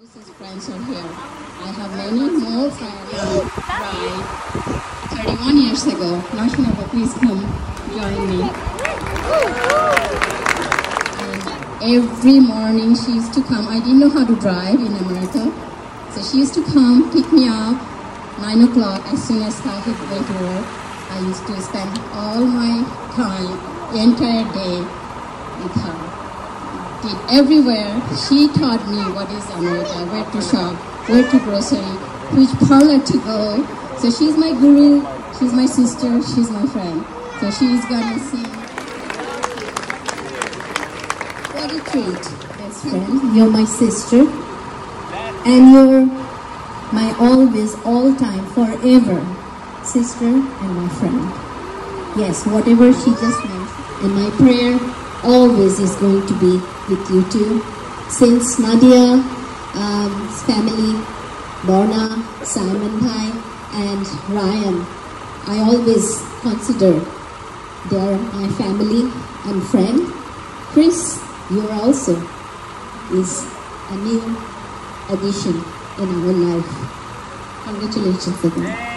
Closest friends are here. I have many more friends who died 31 years ago. Nashinaba, please come join me. And every morning she used to come. I didn't know how to drive in America. So she used to come, pick me up, 9 o'clock. As soon as I hit the door, I used to spend all my time, the entire day with her. Did everywhere. She taught me what is America, where to shop, where to grocery, which parlor to go. So she's my guru, she's my sister, she's my friend. So she's gonna sing. What a treat, best friend. You're my sister, and you're my always, all time, forever sister and my friend. Yes, whatever she just mentioned, and my prayer always is going to be with you too. Since Nadia's family, Borna, Simon Bhai, and Ryan, I always consider they're my family and friend. Chris, you also is a new addition in our life. Congratulations again.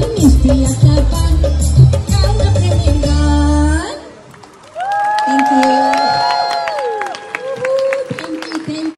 Misti